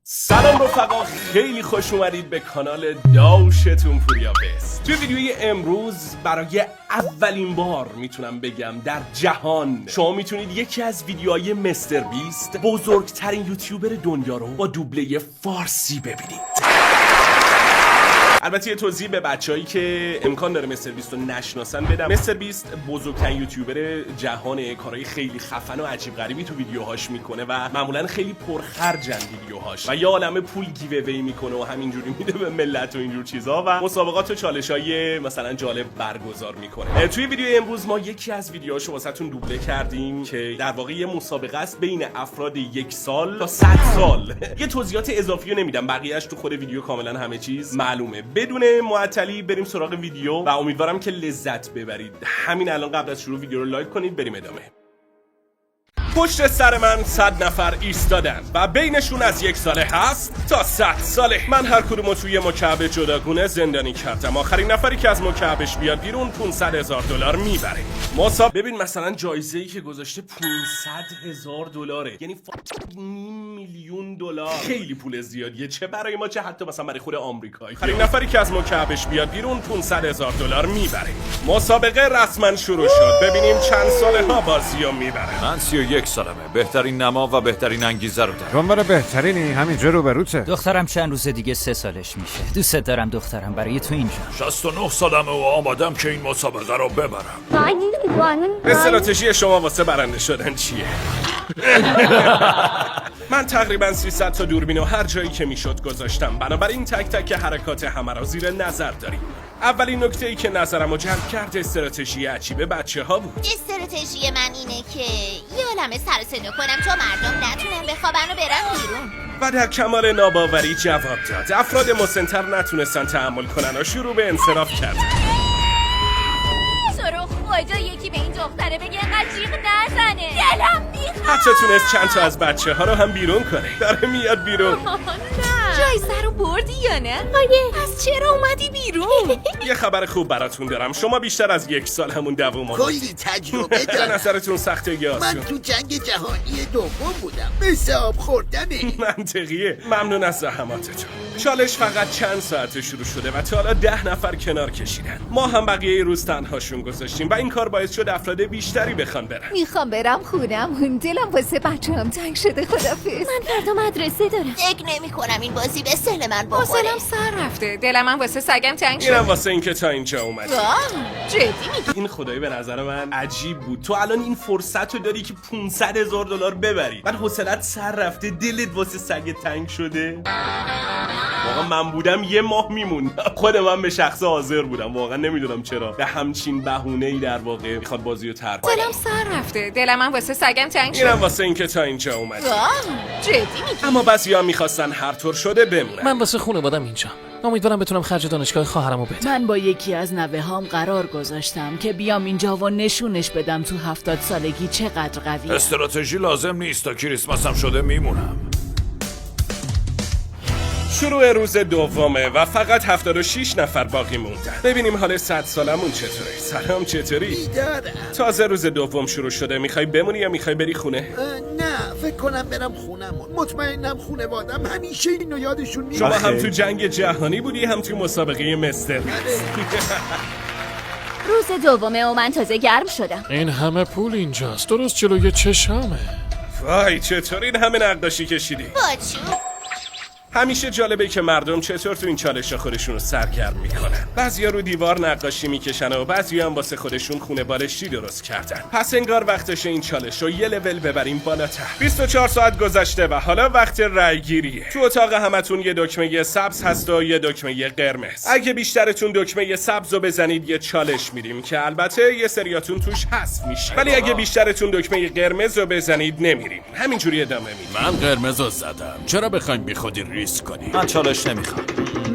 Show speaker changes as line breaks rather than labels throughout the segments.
سلام رفقا، خیلی خوش اومدید به کانال داوشتون پوریا بست. توی ویدیوی امروز برای اولین بار میتونم بگم در جهان شما میتونید یکی از ویدیوهای مستر بیست، بزرگترین یوتیوبر دنیا رو با دوبله فارسی ببینید. البته یه توضیح به بچه‌هایی که امکان داره مستر بیست رو نشناسن بدم. مستر بیست بزرگترین یوتیوبر جهانه، کارهای خیلی خفن و عجیب غریبی تو ویدیوهاش میکنه و معمولا خیلی پرخرجن ویدیوهاش و یه عالمه پول گیو اوی میکنه و همینجوری میده به ملت و اینجور چیزا و مسابقات و چالش‌های مثلا جالب برگزار میکنه. توی ویدیو امروز ما یکی از ویدیوهاشو واسهتون دوبله کردیم که در واقع یه مسابقه است بین افراد 1 سال تا 100 سال. یه توضیحات اضافی رو نمیدم، بقیه‌اش تو خود ویدیو کاملا همه چیز معلومه. بدون معطلی بریم سراغ ویدیو و امیدوارم که لذت ببرید. همین الان قبل از شروع ویدیو رو لایک کنید، بریم ادامه. پشت سر من 100 نفر ایستادن و بینشون از 1 ساله هست تا 100 ساله. من هر کدومو توی مکعب جداگونه زندانی کردم. آخرین نفری که از مکعبش بیاد بیرون $500,000 میبره. ببین مثلا جایزه‌ای که گذاشته $500,000، یعنی $500,000. خیلی پول زیادیه، چه برای ما چه حتی مثلا برای خود آمریکایی. آخرین نفری که از مکعبش بیاد بیرون $500,000 میبره. مسابقه رسما شروع شد. ببینیم چند ساله ها بازیو میبره.
من 31 سالمه. بهترین نما و بهترین انگیزه رو دارم.
دنبال بهترینی همینجا رو بروته.
دخترم چند روز دیگه 3 سالش میشه. دوست دارم دخترم، برای تو اینجا.
69 سالمه و آمادم که این مسابقه رو ببرم.
استراتژی شما واسه برنده شدن چیه؟ من تقریبا 300 تا دوربین و هر جایی که میشد گذاشتم، بنابراین تک تک حرکات همه را زیر نظر داریم. اولین نکته‌ای که نظرمو جلب کرد استراتژی عجیب بچه‌ها بود.
استراتژی من اینه که یه عالمه سر و صدا کنم تا مردم نتونن بخوابن و برن بیرون.
و در کمال ناباوری جواب داد. افراد مسن‌تر نتونستن تحمل کنن و شروع به انصراف کردن.
خدا یکی به این دختره بگه اینقدر جیغ نزنه، دلم میخواد.
حتی تونست چند تا از بچه‌ها رو هم بیرون کنه. داره میاد بیرون.
جایزه رو بردی یا نه؟ آره. پس چرا اومدی بیرون؟
یه خبر خوب براتون دارم. شما بیشتر از 1 سال همون دووم
کلی تجربه دارم.
به نظرتون سخته یا
من تو جنگ جهانی دوم بودم. مثل آب خوردمه.
منطقیه. ممنون از زحماتتون. چالش فقط چند ساعته شروع شده و تا حالا 10 نفر کنار کشیدن. ما هم بقیه روز تنهاشون گذاشتیم و این کار باعث شد افراد بیشتری بخوان برن.
میخوام برم خونم، دلم واسه بچه‌ام تنگ شده. خدافظ.
من فردا مدرسه دارم. فکر نمی‌کنم این بازی به سن من بخوره.
حوصله‌ام سر رفته. دلم هم واسه سگم تنگ شده.
اینم واسه اینکه تا اینجا اومدی.
جدی میگی؟
این خدایی به نظر من عجیب بود. تو الان این فرصت رو داری که $500,000 ببری. بعد حوصله‌ات سر رفته، دلت واسه سگ تنگ شده. واقعا من بودم یه ماه میموندم. خود من به شخص حاضر بودم. واقعا نمیدونم چرا به همچین بهونه‌ای در واقع میخواد بازی رو ترک کنه.
دلم سر رفته. دلم هم واسه سگم تنگ شده.
اینم واسه اینکه تا اینجا اومدی.
جدی میگی؟
اما بعضیا میخواستن هر طور شده بمونن.
من واسه خانواده‌ام اینجا. امیدوارم بتونم خرج دانشگاه خواهرمو بدم.
من با یکی از نوه‌هام قرار گذاشتم که بیام اینجا و نشونش بدم تو 70 سالگی چقدر قویه.
استراتژی لازم نیست، تا کریسمسم شده میمونم.
شروع روز دومه و فقط 76 نفر باقی موندن. ببینیم حال 100 سالمون چطوره. سلام، چطوری؟
بیدارم.
تازه روز دوم شروع شده. میخوای بمونی یا میخوای بری خونه؟
نه، فکر کنم برم خونمون. مطمئنم خونوادم همیشه اینو یادشون
شما
میاد.
هم تو جنگ جهانی بودی هم تو مسابقه مستر.
روز دومه و من تازه گرم شدم.
این همه پول اینجاست، درست جلوی چشامه.
وای، چطور این همه نقاشی کشیدی؟
با چوب.
همیشه جالبه که مردم چطور تو این چالش‌ها خودشون رو سرگرم میکنن. بعضیا رو دیوار نقاشی میکشن و بعضیا هم واسه خودشون خونه بالشتی درست کردن. پس انگار وقتشه این چالش رو یه لول ببریم بالاتر. 24 ساعت گذشته و حالا وقت رای گیریه. تو اتاق همتون یه دکمه سبز هست و یه دکمه قرمز. اگه بیشترتون دکمه سبز رو بزنید یه چالش میدیم که البته یه سریاتون توش حذف میشه. ولی اگه بیشترتون دکمه قرمز رو بزنید نمیریم. همینجوری ادامه میدیم.
من قرمز رو زدم. چرا بخوایم بیخودی ریسک کنی؟
من چالش نمیخوام.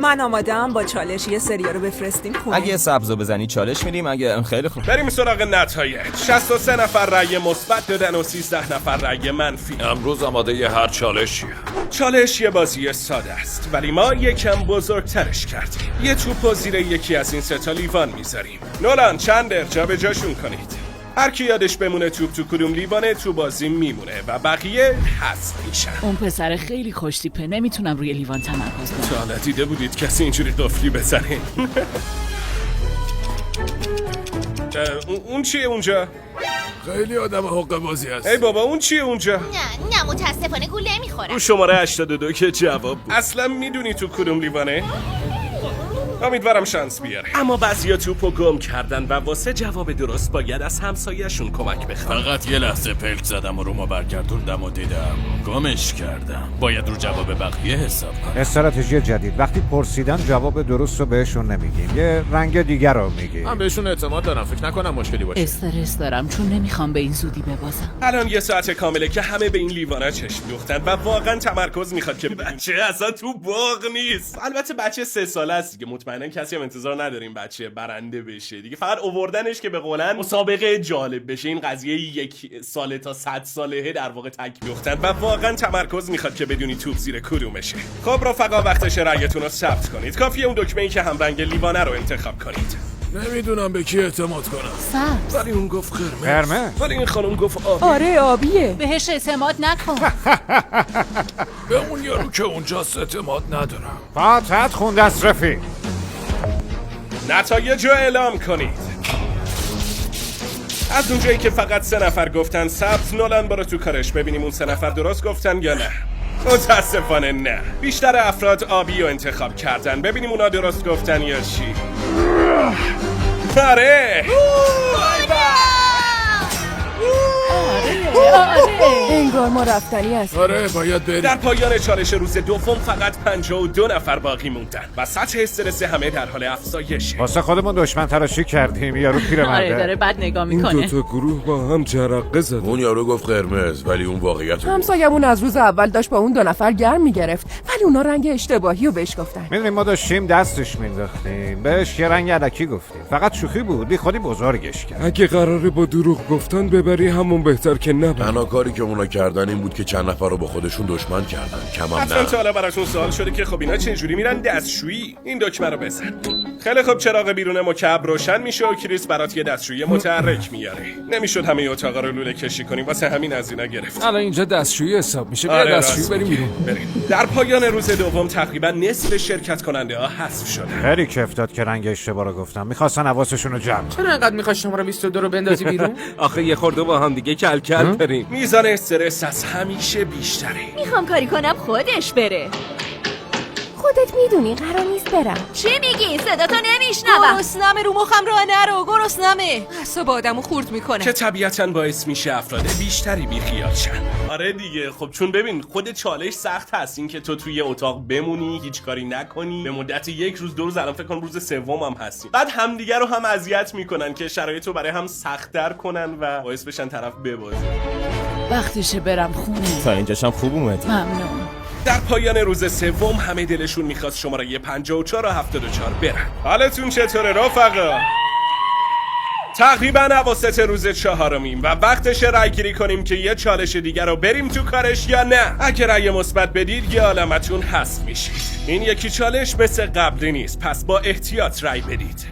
من آماده‌ام با چالش یه سریا رو بفرستیم خونه.
اگه سبزو بزنی چالش میدیم، اگه خیلی خوب.
بریم سراغ نتایج. 63 نفر رأی مثبت دادن و 13 نفر رأی منفی.
امروز آماده ی هر چالشیه.
چالش یه بازی ساده است، ولی ما یکم بزرگترش کردیم. یه توپ زیر یکی از این 3 تا لیوان میذاریم. نولان، چندر جابجاشون کنید. هر کی یادش بمونه توپ تو کدوم لیوانه تو بازی میمونه و بقیه حذف میشن.
اون پسر خیلی خوشتیپه، نمیتونم روی لیوان تمرکز کنم.
تا حالا دیده بودید کسی اینجوری قفلی بزنه؟ اون چیه اونجا؟
خیلی آدم حق بازی هست.
ای بابا اون چیه اونجا؟
نه متاسفانه گول نمیخورم.
اون شماره 82 که جواب بود. اصلا میدونی تو کدوم لیوانه؟ امیدوارم شانس بیاره. اما بعضیا توپو گم کردن و واسه جواب درست باید از همسایه‌شون کمک بخوان.
فقط یه لحظه پلک زدم و رو ما برگردوندم و دیدم گمش کردم. باید رو جواب بقیه حساب کنم.
استراتژی جدید، وقتی پرسیدن جواب درست رو بهشون نمیگیم، یه رنگ دیگر رو میگیم.
من بهشون اعتماد دارم، فکر نکنم مشکلی باشه.
استرس دارم چون نمیخوام به این زودی ببازم.
الان یه ساعت کامله که همه به این لیوانا چشم دوختن و واقعا تمرکز میخواد که بچه اصلا تو باغ نیست. البته بچه 3 ساله است دیگه، مطمئنا کسی هم انتظار نداریم بچه برنده بشه دیگه، فقط آوردنش که به قولن مسابقه جالب بشه. این قضیه 1 ساله تا 100 ساله در واقع تک دوختن و واقعا تمرکز میخواد که بدونی توپ زیر کدومشه. خب رفقا وقتش رأیتون رو ثبت کنید. کافیه اون دکمه‌ای که همرنگ لیوانه رو انتخاب کنید.
نمیدونم به کی اعتماد کنم.
سبز.
ولی اون گفت قرمز.
قرمز؟
ولی این خانم گفت آبی.
آره آبیه.
بهش اعتماد نکن.
به اون یارو که اونجاست اعتماد ندارم.
فاتحت خونده است رفیق.
نتایج رو اعلام کنید. از اونجایی که فقط 3 نفر گفتن سبز، نولان برو تو کارش ببینیم اون 3 نفر درست گفتن یا نه. متاسفانه نه. بیشتر افراد آبی رو انتخاب کردن. ببینیم اونا درست گفتن یا چی. آره
انگار ما رفتنی هستیم.
آره باید بریم.
در پایان چالش روز دوم فقط 52 نفر باقی موندن و سطح استرس همه در حال افزایشه.
واسه خودمون دشمن تراشی کردیم، یارو پیرمرده.
آره داره بد نگاه میکنه.
گروه با هم جرقه زدن.
اون یارو گفت قرمز ولی اون واقعیت بود.
همسایمون از روز اول داشت با اون 2 نفر گرم میگرفت، ولی اونا رنگ اشتباهی رو بهش گفتن.
میدونیم ما داشتیم دستش مینداختیم، بهش یه رنگ الکی گفتیم، فقط شوخی بود، بی خودی بزرگش کرد.
اگه قراره با دروغ گفتن ببری همون بهتر که نبری.
تنها کاری که اونا کردن این بود که چند نفر رو با خودشون دشمن کردن. کمم
حتما
نه.
تا حالا براتون سوال شده که خب اینا چجوری میرن دستشویی؟ این دکمه رو بزن. خیلی خوب، چراغ بیرون مکعب روشن میشه و کریس برات یه دستشویی متحرک میاره. نمیشد همه اتاقا رو لوله کشی کنیم، واسه همین از اینا گرفت.
الان اینجا دستشویی حساب میشه.
آره،
بیا دستشویی
راست
بریم
میگی.
بیرون.
بریم. در پایان روز دوم تقریبا نصف شرکت کننده ها حذف شدن.
خیلی کف داد که رنگ اشتباه رو گفتم، میخواستن حواسشون رو جمع.
چرا انقدر میخوای شماره 22 رو بندازی بیرون؟
آخه یه خورده با هم دیگه کل کل بریم. میزان استرس از همیشه بیشتره.
میخوام کاری کنم خودش بره. خودت میدونی قرار نیست برم. چی میگی؟ صداتو نمیشنوم.
گرسنمه، رو مخم راه نرو. گرسنمه، اعصاب آدمو خورد میکنه.
که طبیعتاً باعث میشه افراد بیشتری بیخیال شن. آره دیگه، خب چون ببین خود چالش سخت هست، این که تو توی اتاق بمونی هیچ کاری نکنی به مدت 1 روز 2 روز، الان فکر کنم روز سوم هم هستیم، بعد همدیگه رو هم اذیت میکنن که شرایط رو برای هم سخت‌تر کنن و باعث بشن طرف ببازه.
وقتشه برم خونه.
تا اینجاش هم خوب اومدی.
ممنون.
در پایان روز سوم همه دلشون میخواست شماره 54 و 74 برن. حالتون چطوره رفقا؟ تقریبا اواسط روز 4میم و وقتش رای گیری کنیم که یه چالش دیگر رو بریم تو کارش یا نه. اگه رای مثبت بدید یه عالمتون حذف میشید. این یکی چالش مثل قبلی نیست، پس با احتیاط رای بدید.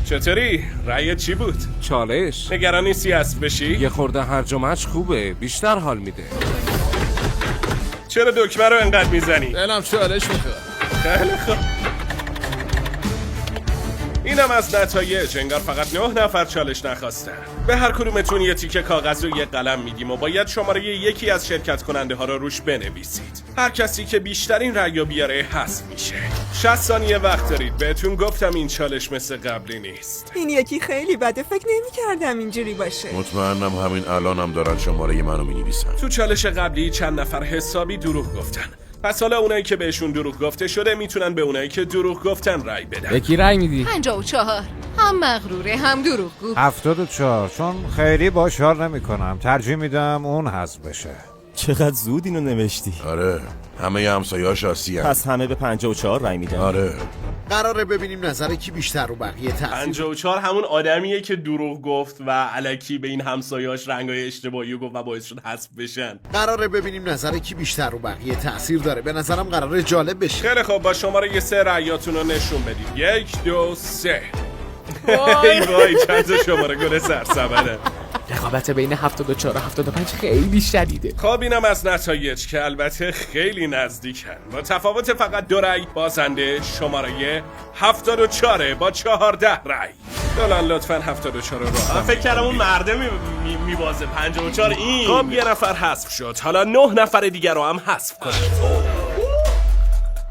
چطوری؟ رأیت چی بود؟
چالش
نگران نیستی حذف بشی؟
یه خورده هرج و مرج خوبه، بیشتر حال میده.
چرا دکمه رو انقدر میزنی؟
دلم چالش میخواد.
خیلی خوب. اینم از نتایج. انگار فقط 9 نفر چالش نخواستن. به هر کدومتون یه تیکه کاغذ و یه قلم میدیم و باید شماره یکی از شرکت کننده ها رو روش بنویسید. هر کسی که بیشترین رأی بیاره حذف میشه. 60 ثانیه وقت دارید. بهتون گفتم این چالش مثل قبلی نیست.
این یکی خیلی بده، فکر نمی‌کردم اینجوری باشه.
مطمئنم همین الانم دارن شماره منو مینویسن.
تو چالش قبلی چند نفر حسابی دروغ گفتن. پس حالا اونایی که بهشون دروغ گفته شده میتونن به اونایی که دروغ گفتن رأی بدن.
یکی رأی میدی؟
54. هم مغروره هم دروغگو.
74. چون خیلی باش حال نمی‌کنم، ترجیح میدم اون حذف بشه.
چقدر زود اینو نوشتی.
آره همه همسایه‌هاش آسیان.
پس همه به 54 رای میدن.
آره
قراره ببینیم نظر کی بیشتر رو بقیه تاثیر.
54 همون آدمیه که دروغ گفت و الکی به این همسایه‌اش رنگای اشتباهی گفت و باعث شد حذف بشن.
قراره ببینیم نظر کی بیشتر رو بقیه تاثیر داره. به نظرم قراره جالب بشه.
خیلی خوب، با شماره 3 رأیاتون رو نشون بدید. 1 2 3. وای وای چند تا شماره گل سرسبده.
رقابت بین 74 و 75 خیلی شدیده.
خب اینم از نتایج که البته خیلی نزدیکن. با تفاوت فقط 2 رأی بازنده شماره 74 با 14 رأی. دولان لطفاً 74 رو من فکر کردم اون مرده میبازه 54 این. خب یه نفر حذف شد. حالا 9 نفر دیگر رو هم حذف کنید.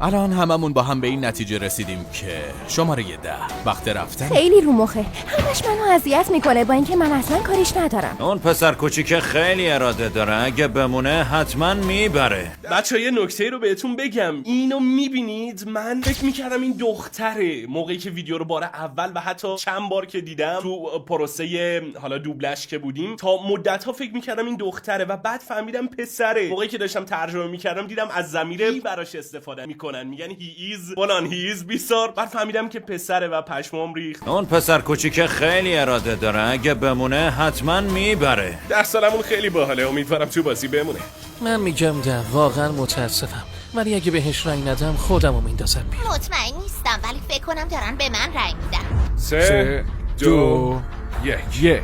الان هممون با هم به این نتیجه رسیدیم که شماره 10 وقت رفتن.
خیلی رو مخه، همش منو اذیت میکنه با اینکه من اصلا کاریش ندارم.
اون پسر کوچیک خیلی اراده داره، اگه بمونه حتما میبره.
بچه‌ها یه نکته رو بهتون بگم، اینو میبینید؟ من فکر میکردم این دختره موقعی که ویدیو رو بار اول و حتی چند بار که دیدم تو پروسه حالا دوبلش که بودیم تا مدت‌ها فکر میکردم این دختره و بعد فهمیدم پسره. موقعی که داشتم ترجمه میکردم دیدم از ضمیر براش استفاده میکنن، میگن هی ایز فلان، هی ایز بیسار. بعد فهمیدم که پسره و پشمام ریخت.
اون پسر کوچیک خیلی اراده داره، اگه بمونه حتما میبره.
در سالمون خیلی باحاله، امیدوارم تو بازی بمونه.
من میگم 10، واقعا متاسفم، ولی اگه بهش رنگ ندم خودمو میندازم بیرون.
مطمئن نیستم ولی فکر کنم دارن به من رنگ میدن.
3 2 1.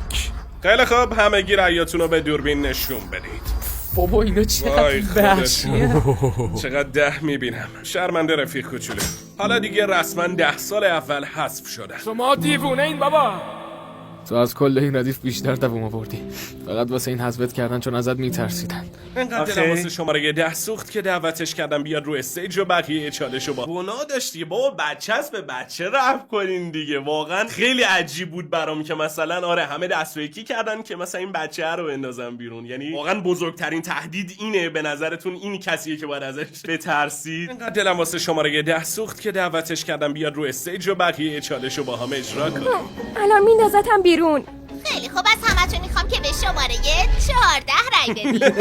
خیلی خوب، همگی رأیاتون رو به دوربین نشون بدید.
بابا اینا چقدر وحشیه.
چقدر 10 میبینم. شرمنده رفیق کوچولو. حالا دیگه رسما 10 سال اول حذف شدن.
شما دیوونه این بابا. تو از کل این ردیف بیشتر دووم آوردی، فقط واسه این حذفت کردن چون ازت میترسیدن.
انقدر دلم واسه شماره 10 سوخت که دعوتش کردم بیاد رو استیج و بقیه چالشو با گناه داشتی. بابا بچه است، به بچه رفت کنین دیگه. واقعا خیلی عجیب بود برام که مثلا آره همه دست و یکی کردن که مثلا این بچه رو بندازن بیرون. یعنی واقعا بزرگترین تهدید اینه به نظرتون؟ این کسیه که باید ازش بترسید؟ انقدر دلم واسه شماره 10 سوخت که دعوتش کردم بیاد رو استیج و بقیه چالشو با هم اجرا کنیم.
الان میندازتم بیرون.
خیلی خوب، از همتون میخوام که به شماره 14 رای بدید.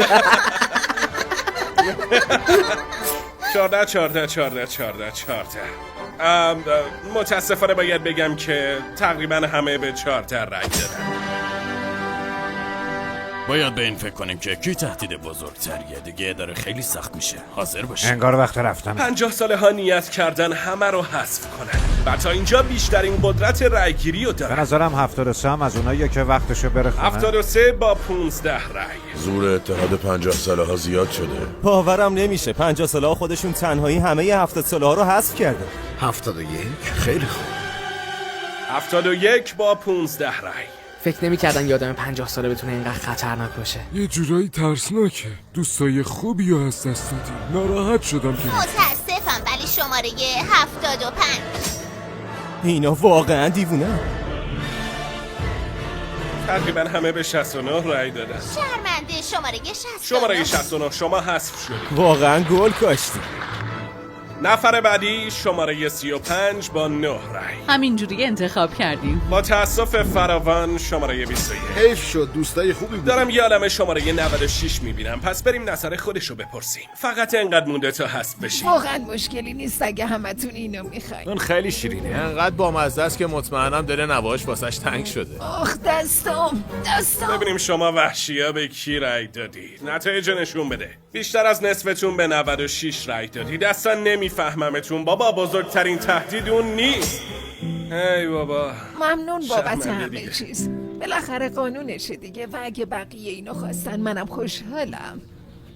14. متاسفانه باید بگم که تقریبا همه به 14 رای دادن.
باید به این فکر کنیم که کی تهدید بزرگتریه. دیگه داره خیلی سخت میشه، حاضر باشیم.
انگار وقت رفتن.
50 ساله ها نیت کردن همه رو حذف کنن و تا اینجا بیشترین قدرت رایگیری رو
به
دارن.
نظرم 73 هم از اوناییه که وقتشو بره خونه.
73 با 15 رای.
زور اتحاد 50 ساله ها زیاد شده.
باورم نمیشه 50 ساله ها خودشون تنهایی همه 70 ساله ها رو حذف کردن.
71 خیلی خوب.
71 با 15 رای.
فکر نمی‌کردن یه آدم 50 ساله بتونه اینقدر خطرناک باشه.
یه جورایی ترسناکه. دوستای خوبی رو از دست دادیم. ناراحت شدم که
متاسفم ولی شماره 75.
اینا واقعا دیوونه.
تقریبا همه به 69 رای دادن.
شرمنده.
شماره 69 شما حذف شدید.
واقعا گل کاشتی.
نفر بعدی شماره 35 با 9 رای.
همینجوری انتخاب کردیم.
با تأسف فراوان شماره 21.
حیف شد، دوستای خوبی بود.
دارم یه عالمه شماره 96 میبینم، پس بریم نظر خودشو بپرسیم. فقط انقدر مونده تا حذف بشیم.
واقعا مشکلی نیست اگه همتون اینو میخواین.
اون خیلی شیرینه، انقدر بامزه است که مطمئنم دل نواش واسش تنگ شده.
آخ دستم.
ببینیم شما وحشیا به کی رای دادید. نتایج نشون بده. بیشتر از نصفتون به 96 رای دادید. اصلا نمیفهممتون بابا، بزرگترین تهدید اون نیست. ای بابا،
ممنون بابت
شرمنده
همه
دیگه.
چیز. بالاخره قانونشه دیگه و اگه بقیه اینو خواستن منم خوشحالم.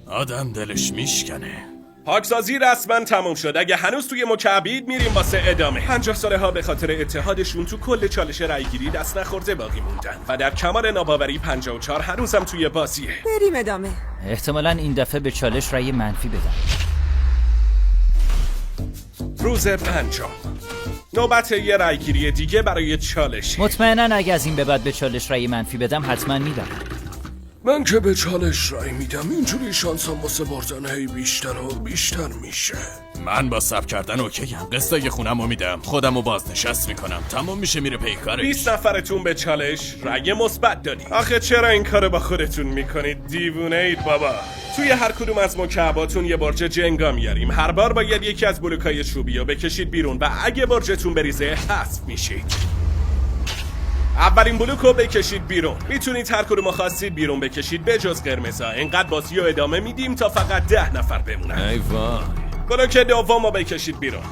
آدم دلش میشکنه.
پاکسازی رسما تموم شد. اگه هنوز توی مکعبید میریم واسه ادامه. 50 ساله ها به خاطر اتحادشون تو کل چالش رایگیری دست نخورده باقی موندن و در کمال ناباوری 54 هنوزم توی بازیه.
بریم ادامه. احتمالاً این دفعه به چالش رای منفی بدم.
روز 5 نوبت یه رایگیری دیگه برای چالش.
مطمئناً اگه از این به بعد به چالش رای منفی بدم حتما میدم.
من که به چالش رای میدم، اینجوری شانسم واسه بردن هی بیشتر و بیشتر میشه.
من با ساب کردن اوکیم. قسطای خونم رو میدم، خودم رو بازنشست میکنم، تمام میشه میره پیکارش.
20 نفرتون به چالش رای مثبت دادید. آخه چرا این کارو با خودتون میکنید؟ دیوونه اید بابا. توی هر کدوم از مکعباتون یه برج جنگا میاریم. هر بار باید یکی از بلوکای چوبی رو بکشید بیرون و اگه برجتون بریزه حذف میشید. اولین بلوک رو بکشید بیرون. میتونید هر کدوم خواستید بیرون بکشید به جز قرمزا. اینقدر بازی رو ادامه میدیم تا فقط 10 نفر بمونن.
ای وای.
بلوک دوم رو بکشید بیرون.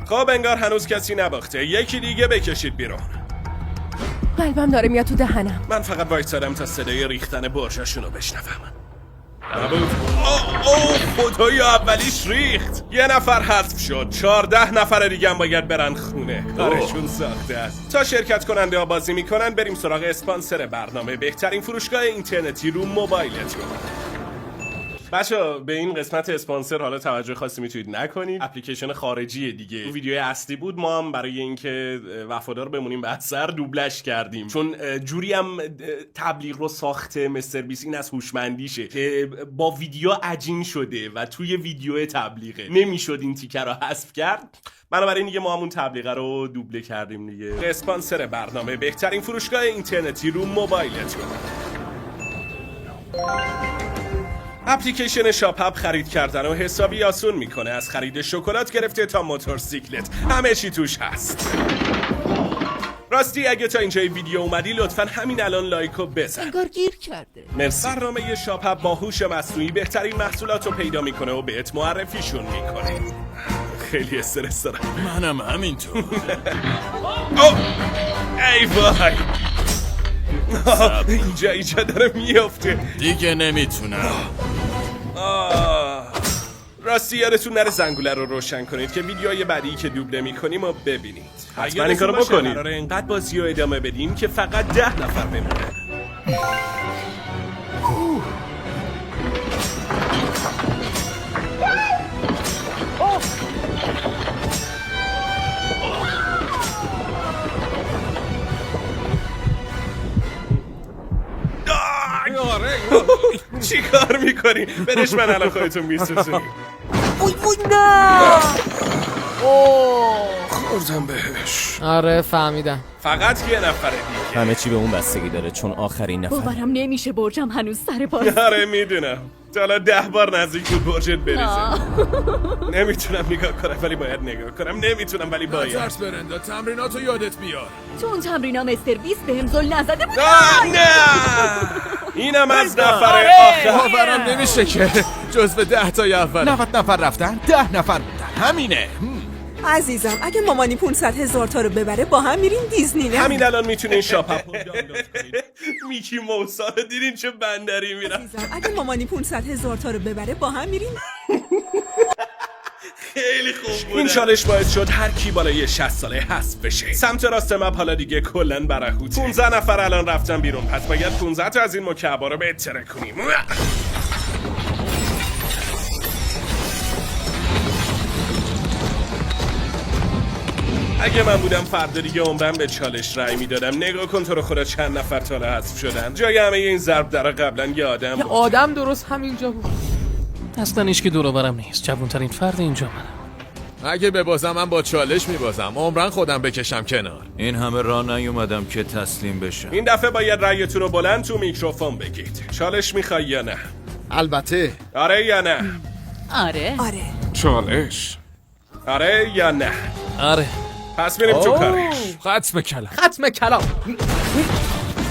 خب انگار هنوز کسی نباخته. یکی دیگه بکشید بیرون.
قلبم داره میاد تو دهنم.
من فقط وایسادم تا صدای ریختن برشاشون رو بشنوم. نبود. اوه خدای اولیش ریخت. یه نفر حذف شد. 14 نفر دیگه هم باید برن خونه. کارشون ساخته است. تا شرکت کننده ها بازی میکنن بریم سراغ اسپانسر برنامه، بهترین فروشگاه اینترنتی رو موبایلتون. بچه به این قسمت اسپانسر حالا توجه خاصی میتونید نکنید. اپلیکیشن خارجی دیگه. تو ویدیو اصلی بود، ما هم برای اینکه وفادار بمونیم به اثر دوبلش کردیم، چون جوری هم تبلیغ رو ساخته مستر بیست این از هوشمندیشه که با ویدیو عجین شده و توی ویدیو تبلیغه نمیشد این تیکر رو حذف کرد. بنابراین دیگه ما همون تبلیغه رو دوبله کردیم دیگه. اسپانسر برنامه، بهترین فروشگاه اینترنتی رو موبایلتون. اپلیکیشن شاپ اپ خرید کردن و حسابی آسون میکنه. از خرید شکلات گرفته تا موتورسیکلت همه چی توش هست. راستی اگه تا اینجای ویدیو اومدی لطفاً همین الان لایکو بزن.
انگار گیر کرده.
مرسی. برنامه شاپ اپ با هوش مصنوعی بهترین محصولات رو پیدا میکنه و بهت معرفیشون میکنه. خیلی استرس دارم.
منم همینطور.
ای وای، اینجا داره میافته
دیگه نمیتونم.
راستی یادتون نره زنگوله رو روشن کنید که ویدیوهای بعدی که دوبله میکنیم رو ببینید. حتما این کارو بکنید. قراره اینقدر بازی رو ادامه بدیم که فقط 10 نفر بمونن. چی کار میکنی؟ برش من الان خودتون میسوزونی.
نه
خوردم بهش.
آره فهمیدم.
فقط یه نفره دیگه.
همه چی به اون بستگی داره چون آخرین نفر.
باورم نمیشه برجم هنوز سر پاست.
آره میدونم. تا حالا 10 بار نزدیک بود برجت بریزه. نمیتونم نگاه کنم ولی باید نگاه کنم. نمیتونم ولی باید.
نترس برندا، تمریناتو یادت بیار.
تو اون تمرینا مستر بیست بهم زل نزده بود.
نه اینم از نفر آخر.
باورم نمیشه که جزو 10 تا اول
90 نفر رفتن 10 نفر بودن.
همینه.
عزیزم اگه مامانی 500,000 تا رو ببره با هم میریم دیزنی. نه
همین الان میتونین شاپ اپ رو دانلود کنید. میکی موسا رو دیدین چه بندری میرن.
عزیزم اگه مامانی 500,000 تا رو ببره با هم میریم.
خیلی خوب بود. این چالش باعث شد هر کی بالای 60 ساله حذف بشه. سمت راست مپ حالا دیگه کلا برهوته. 15 نفر الان رفتن بیرون، پس باید 15 تا از این مکعبا رو بهتره کنیم. اگه من بودم فردا دیگه عمرم به چالش رای میدادم. نگاه کن تو رو خدا چند نفر تا حالا حذف شدن. جای همه این ضرب درا قبلا یه آدم بود.
آدم درست همینجا بود.
اصلا هیچکی دور و برم نیست. جوانترین فرد اینجا منم.
اگه ببازم من با چالش میبازم. عمرن خودم بکشم کنار.
این همه راه نیومدم که تسلیم بشم.
این دفعه باید رأیتون رو بلند تو میکروفون بگید. چالش میخوای یا نه؟
البته.
آره یا نه؟
آره.
چالش.
آره یا نه؟
آره.
پس میریم تو کارش.
ختم کلام.
ختم کلام.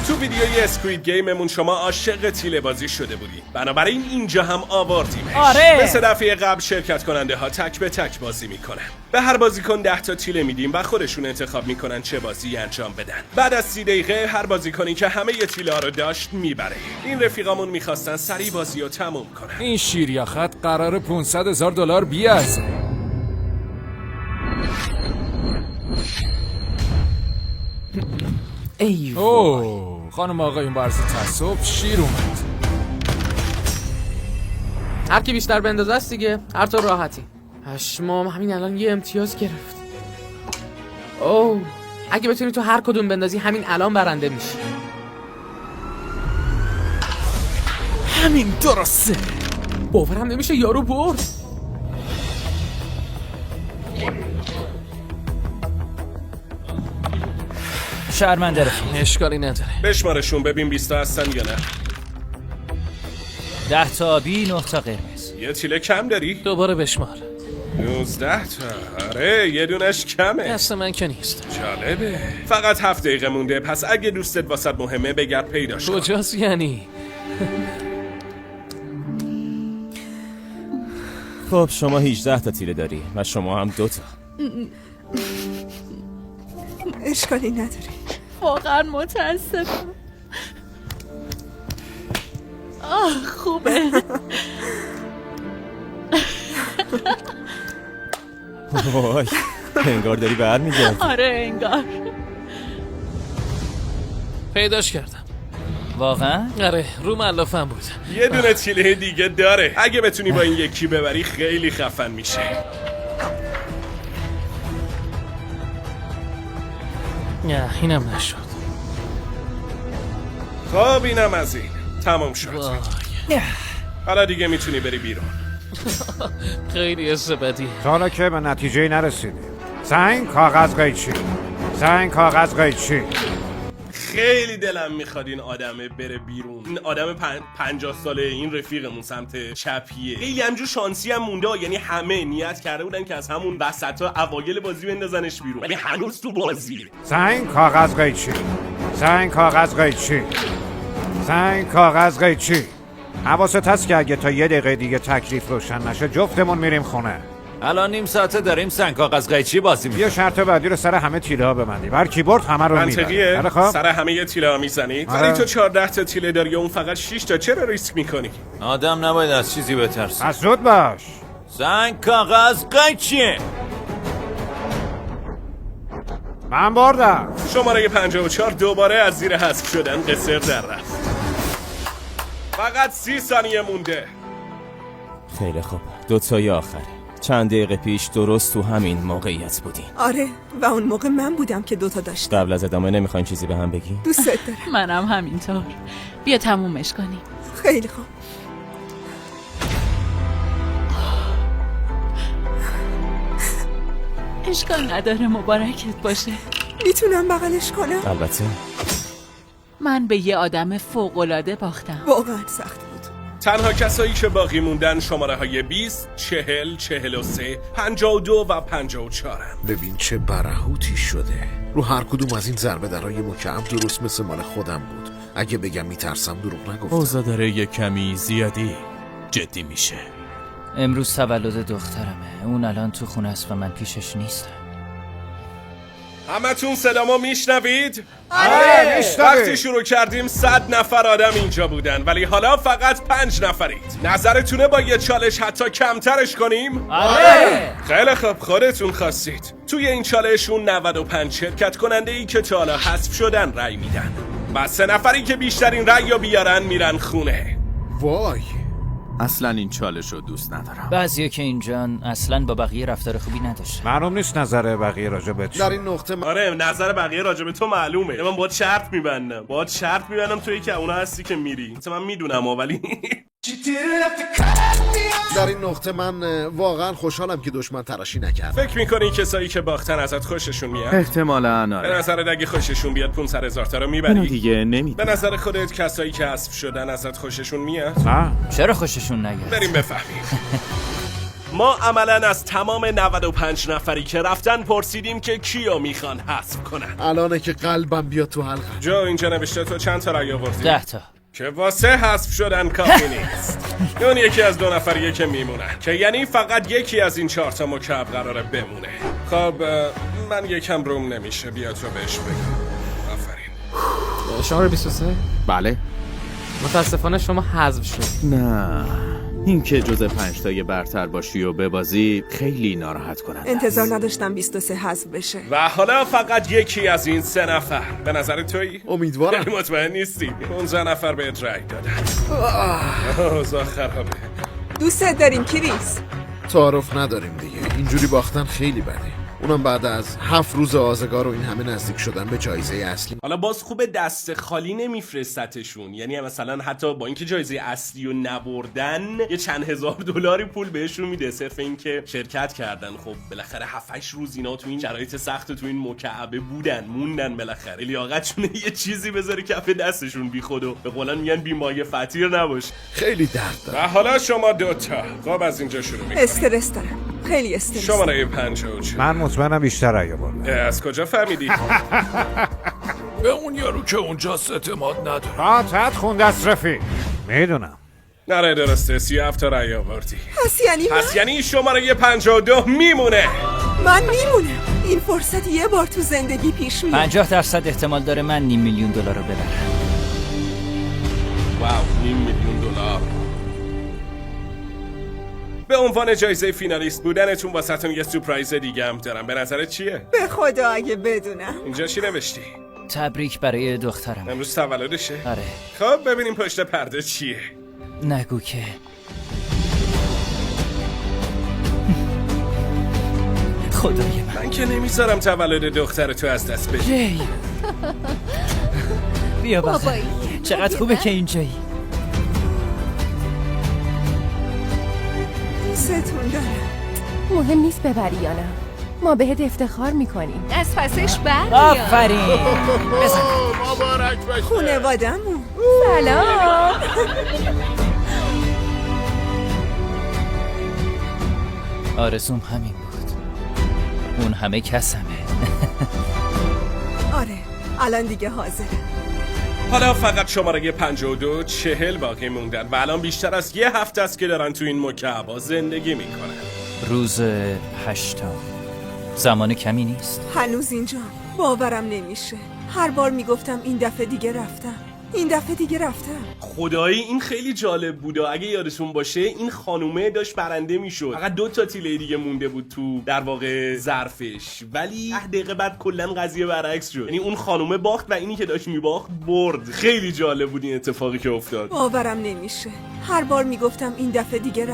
تو ویدیوی اسکوید گیممون شما عاشق تیله بازی شده بودید، بنابراین اینجا هم آوردیمش.
آره.
مثل دفعه قبل شرکت کننده ها تک به تک بازی میکنن. به هر بازیکن 10 تا تیله میدیم و خودشون انتخاب میکنن چه بازی انجام بدن. بعد از 30 دقیقه هر بازیکنی که همه ی تیله ها رو داشت میبره. این رفیقامون میخواستن سریع بازی رو تموم کنن.
این شیریاخت قرار 500,000 دلار بیازه. اوه خانم آقایون با عرض تصاحب شیر اومد.
هر کی بیشتر بندازه است دیگه. هر طور راحتی. پشمام همین الان یه امتیاز گرفت. اوه اگه بتونی تو هر کدوم بندازی همین الان برنده میشی.
همین درسته.
باورم نمیشه یارو برد.
شرمنده رفیق.
اشکالی نداره.
بشمارشون ببین 20 تا هستن یا نه.
10 تا آبی 9 تا قرمز.
یه تیله کم داری؟
دوباره بشمار.
19 تا. آره یه دونش کمه.
دست من که نیست.
جالبه. فقط 7 دقیقه مونده، پس اگه دوستت واسط مهمه بگرد پیداش کن.
کجاست یعنی؟
خب شما 18 تا تیله داری و شما هم 2 تا.
اشکالی نداری.
واقعا متاسفم. خوبه.
وای انگار داری برمیگردی.
آره انگار.
پیداش کردم.
واقعا؟
آره رو ملافم بود.
یه دونه تیله دیگه داره. اگه بتونی با این یکی ببری خیلی خفن میشه.
نه اینم نشد.
خب اینم از این. تمام شد. حالا دیگه میتونی بری بیرون.
خیلی حس بدی.
تا حالا که به نتیجه نرسیدی. سنگ کاغذ قیچی. سنگ کاغذ قیچی.
خیلی دلم میخواد این آدمه بره بیرون. این آدم 50 ساله، این رفیقمون سمت چپیه. خیلی همجور شانسی هم مونده، یعنی همه نیت کرده بودن که از همون وسطا اوایل بازی بندازنش بیرون، ولی هنوز تو بازی.
سنگ کاغذ قیچی. سنگ کاغذ قیچی. سنگ کاغذ قیچی. حواست هست که اگه تا 1 دقیقه دیگه تکلیف روشن نشه جفتمون میریم خونه.
الان نیم ساعته داریم سنگ کاغذ قیچی بازی می‌کنیم.
بیا شرط بعدی رو سر همه تیله ها ببندیم. هر کی برد همه رو میبره.
منطقیه.
خب
سر همه یه تیله ها میزنید. ولی تو 14 تا تیله داری و اون فقط 6 تا. چرا ریسک میکنی؟
آدم نباید از چیزی بترسه.
پس زود باش.
سنگ کاغذ قیچی.
من بردم.
شماره 54 دوباره از زیر حذف شدن قصر در رفت. فقط 30 ثانیه مونده.
خیلی خوب 2 تای آخره. چند دقیقه پیش درست تو همین موقعیت بودین.
آره و اون موقع من بودم که 2 تا داشتم.
قبل از ادامه نمیخواین چیزی به هم بگی؟
دوست دارم.
منم همینطور. بیا تمومش کنیم.
خیلی خوب.
اشکال نداره مبارکت باشه.
میتونم بغلش کنم؟
البته.
من به یه آدم فوق‌العاده باختم.
واقعا سخت بود.
تنها کسایی که باقی موندن شماره های 20، 40، 43، 52 و 54 هم.
ببین چه برهوتی شده. رو هر کدوم از این ضربه درهای مکعب درست مثل مال خودم بود. اگه بگم میترسم دروغ نگفتم.
اوضاع داره یه کمی زیادی جدی میشه.
امروز تولد دخترمه. اون الان تو خونه است و من پیشش نیستم.
همتون صدامو میشنوید؟
آره میشنوید.
وقتی شروع کردیم 100 نفر آدم اینجا بودن، ولی حالا فقط 5 نفرید. نظرتونه با یه چالش حتی کمترش کنیم؟
آره.
خیلی خوب، خودتون خواستید. توی این چالشون 95 شرکت کننده ای که تا حالا حذف شدن رأی میدن و 3 نفری که بیشترین رأی رو بیارن میرن خونه.
وای
اصلا این چالش رو دوست ندارم.
بعضیا که اینجان اصلا با بقیه رفتار خوبی نداشتن.
معلوم نیست نظر بقیه راجبت چیه.
در این نقطه
آره نظر بقیه راجب تو معلومه. من باید شرط میبندم توی که اونا هستی که میری. مثلا من میدونم ولی
در این نقطه من واقعا خوشحالم که دشمن تراشی نکرد.
فکر میکنی کسایی که باختن ازت خوششون میاد؟
احتمالاً
به
آره.
نظرت اگه خوششون بیاد 500,000 تا رو
اینو
میبری؟
دیگه
به نظر خودت کسایی که حذف شدن ازت خوششون میاد؟
نه.
چرا خوششون نیاد؟
بریم بفهمیم. ما عملاً از تمام 95 نفری که رفتن پرسیدیم که کیو میخوان حذف کنن.
الانه که قلبم بیاد تو حلقم.
جو اینجا نوشته تو چند تا رأی آوردی؟
10 تا.
که واسه حذف شدن کافی نیست. اون یکی از 2 نفریه که میمونن، که یعنی فقط یکی از این 4 تا مکعب قراره بمونه. خب من یکم روم نمیشه، بیا تو بهش بگو. آفرین.
شماره 23.
بله.
متاسفانه شما حذف شد.
نه این که جز 5 تای برتر باشی و ببازی خیلی ناراحت کننده.
انتظار نداشتم 23 حذف بشه.
و حالا فقط یکی از این 3 نفر. به نظر تویی؟
امیدوارم.
یعنی مطمئن نیستی؟ 15 نفر بهت رأی دادن. اوضاع خرابه.
دوست داریم کریس.
تعارف نداریم دیگه. اینجوری باختن خیلی بده. اونم بعد از 7 روز آزگار و این همه نزدیک شدن به جایزه اصلی.
حالا باز خوبه دست خالی نمیفرستتشون، یعنی مثلا حتی با اینکه جایزه اصلی رو نبردن یه چند هزار دلاری پول بهشون میده صرف اینکه شرکت کردن. خب بالاخره 7-8 روز اینا تو این شرایط سخت تو این مکعبه موندن بالاخره لیاقتشونه یه چیزی بذاره کف دستشون بیخود و به قولن میگن بیمایه فطیر نباش.
خیلی درد داره.
و حالا شما 2 تا. خب از اینجا شروع می‌کنیم.
استرس دارم. خیلی استرس.
شماره 54.
من مطمئنم بیشتر رأی آورده.
از کجا فهمیدی؟
به اون یارو که اونجاست اعتماد نداره.
راحت خوند از رفیق. میدونم.
نره درسته 37 تا رأی آوردی.
پس یعنی
پس یعنی شماره 52 میمونه.
من میمونم. این فرصت یه بار تو زندگی پیش میاد.
50% احتمال داره من $500,000 رو ببرم.
واو، $500,000. به عنوان جایزه فینالیست بودنتون واسهتون یه سورپرایز دیگه هم دارم. به نظرت چیه؟
به خدا اگه بدونم.
اینجا چی نوشتی؟
تبریک برای دخترم.
امروز تولدشه؟
آره.
خب ببینیم پشت پرده چیه.
نگو که خدای
من که نمیذارم تولد دختر تو از دست بدی.
جی بیا بابایی، چقدر خوبه که اینجایی.
دوستتون دارم. مهم نیست ببری یا نه، ما بهت افتخار میکنیم.
از پسش برمیاد.
آفرین.
مبارک باشه
خونوادمون. سلام.
آرزوم همین بود. اون همه کسمه.
آره الان دیگه حاضره.
حالا فقط شماره 52 40 باقی موندن و الان بیشتر از یه هفته است که دارن تو این مکعب‌ها زندگی میکنن.
روز 8. زمان کمی نیست.
هنوز اینجا باورم نمیشه. هر بار میگفتم این دفعه دیگه رفتم.
خدایی این خیلی جالب بود. اگه یادتون باشه این خانومه داشت برنده میشد. فقط 2 تیله دیگه مونده بود تو در واقع ظرفش، ولی 10 دقیقه بعد کلا قضیه برعکس شد. یعنی اون خانومه باخت و اینی که داشت میباخت برد. خیلی جالب بود این اتفاقی که افتاد.
باورم نمیشه. هر بار میگفتم این دفعه دیگه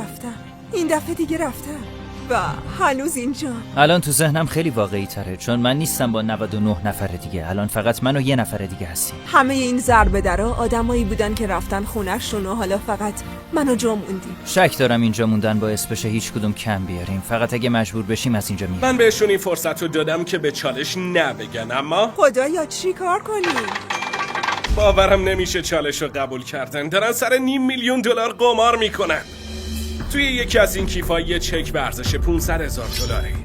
رفتم و هنوز اینجا.
الان تو ذهنم خیلی واقعی تره، چون من نیستم با 99 نفر دیگه. الان فقط من و یه نفر دیگه هستیم.
همه این ضربه درها آدمایی بودن که رفتن خونه‌شون و حالا فقط من و جو موندیم.
شک دارم اینجا موندن باعث بشه هیچ کدوم کم بیاریم. فقط اگه مجبور بشیم از اینجا میریم.
من بهشون این فرصت رو دادم که به چالش نبگن، اما
خدایا چی کار کنیم؟
باورم نمیشه چالش رو قبول کردن. دارن سر $500,000 قمار میکنن. توی یکی از این کیف‌ها یه چک به ارزش $500,000.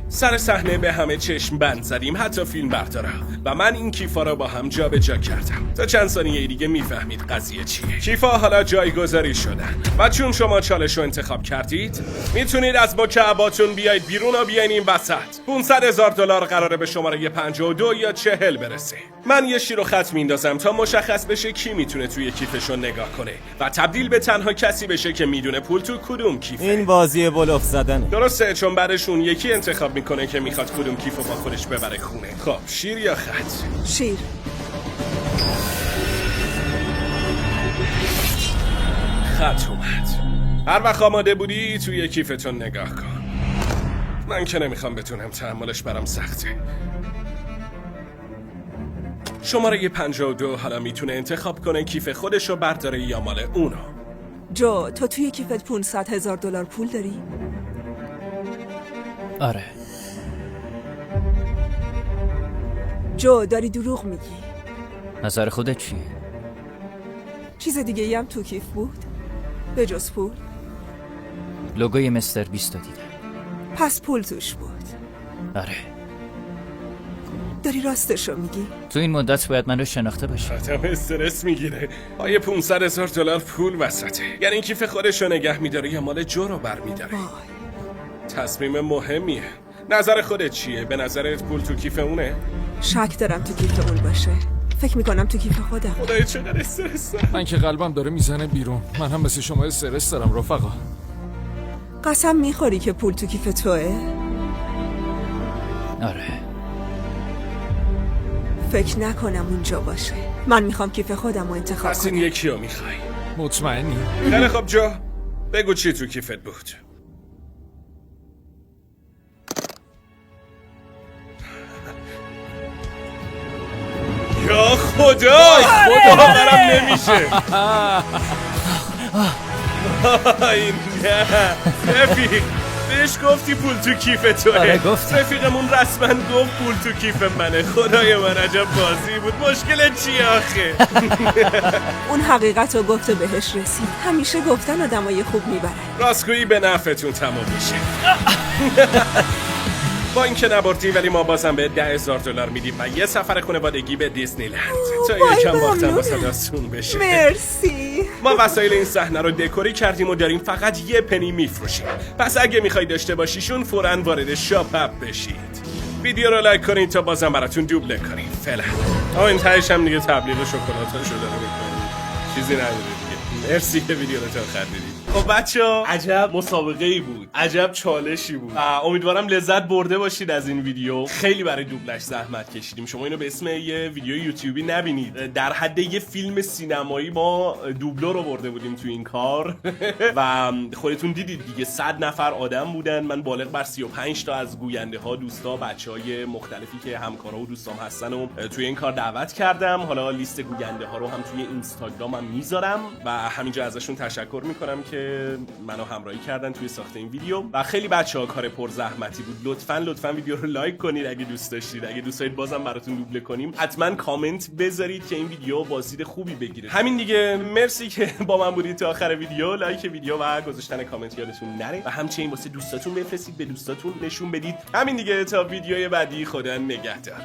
سر صحنه به همه چشم بند زدیم، حتی فیلم بردارا، و من این کیف‌ها رو با هم جابجا کردم تا چند ثانیه دیگه میفهمید قضیه چیه. کیف‌ها حالا جایگذاری شدن و چون شما چالش رو انتخاب کردید میتونید از مکعباتون بیاید بیرون و بیاین این وسط. $500,000 قراره به شماره 52 یا 40 برسه. من یه شیر و خط میندازم تا مشخص بشه کی میتونه توی کیفشو نگاه کنه و تبدیل به تنها کسی بشه که میدونه پول تو کدوم کیفه.
این بازی بلوف زدنه.
درسته، چون بعدش اون یکی انتخاب میکنه که میخواد کدوم کیفو با خودش ببره خونه. خب شیر یا خط؟
شیر.
خط اومد. هر وقت آماده بودی توی کیفتون نگاه کن. من که نمیخوام بتونم، تحملش برام سخته. شماره 52 حالا میتونه انتخاب کنه کیف خودشو برداره یا مال اونو.
جو، تو توی کیفت $500,000 پول داری؟
آره.
جو، داری دروغ میگی.
نظر خودت چیه؟
چیز دیگه ای هم تو کیف بود؟ به جز پول؟
لوگوی مستر بیست رو دیدم.
پس پول توش بود.
آره.
داری راستشو میگی؟
تو این مدت باید من رو شناخته باشی.
آدم استرس میگیره. آیه $500,000 پول وسطه. یعنی این کیف خودش رو نگه میداره یا مال جو رو بر میداره؟ تصمیم مهمیه. نظر خودت چیه؟ به نظرت پول تو کیف اونه؟
شک دارم تو کیف اون باشه. فکر میکنم تو کیف خودم.
خدای چقدر استرس دارم.
من که قلبم داره میزنه بیرون. من هم مثل شما استرس دارم رفقا.
قسم میخوری که پول تو کیف توه؟
آره.
فکر نکنم اونجا باشه. من میخوام کیف خودم رو انتخاب کنم.
پس این یکی رو میخوای؟
مطمئنی؟
خیلی خب جو، بگو چی تو کیفت بود؟ یا خدا! باورم نمیشه. این نه رفیق، بهش گفتی پول تو کیف توه.
آره گفت.
رفیقمون رسما گفت پول تو کیف منه. خدای من عجب بازی بود. مشکلت چیه آخه؟
اون حقیقت رو گفت و بهش رسید. همیشه گفتن آدمای خوب میبرن.
راستگویی به نفعتون تمام میشه. با اینکه نبردی ولی ما بازم به $10,000 میدیم و یه سفر خانوادگی به دیزنیلند تا یکم وقتم واسه داستون بشه.
مرسی.
ما وسایل این صحنه رو دکوری کردیم و داریم فقط یه پنی میفروشیم. پس اگه میخوای داشته باشیشون فوراً وارد شاپ اپ بشید. ویدیو رو لایک کنید تا بازم براتون دوبله کنیم. فعلا این تهش هم دیگه تبلیغ شکلاتاشو داره میکنیم، چیزی نداره دیگه. مرسی که ویدیو رو تا آخر دیدید. خب بچه‌ها عجب مسابقه‌ای بود، عجب چالشی بود. امیدوارم لذت برده باشید از این ویدیو. خیلی برای دوبلش زحمت کشیدیم. شما اینو به اسم یه ویدیو یوتیوبی نبینید، در حد یه فیلم سینمایی ما دوبلور رو برده بودیم تو این کار و خودتون دیدید دیگه 100 نفر آدم بودن. من بالغ بر 35 تا از گوینده ها، دوستا، بچهای مختلفی که همکارا و دوستام هستن و توی این کار دعوت کردم. حالا لیست گوینده ها رو هم توی اینستاگرامم میذارم و همینجا ازشون تشکر میکنم که منو همراهی کردن توی ساخت این ویدیو و خیلی بچه‌ها کار پر زحمتی بود. لطفاً ویدیو رو لایک کنید اگه دوست داشتید. اگه دوست دارید بازم براتون دوبله کنیم حتما کامنت بذارید که این ویدیو بازدید خوبی بگیره. همین دیگه. مرسی که با من بودید تا آخر ویدیو. لایک ویدیو و گذاشتن کامنت یادتون نره و همچنین واسه دوستاتون بفرستید، به دوستاتون نشون بدید. همین دیگه. تا ویدیوی بعدی، خدا نگهدار.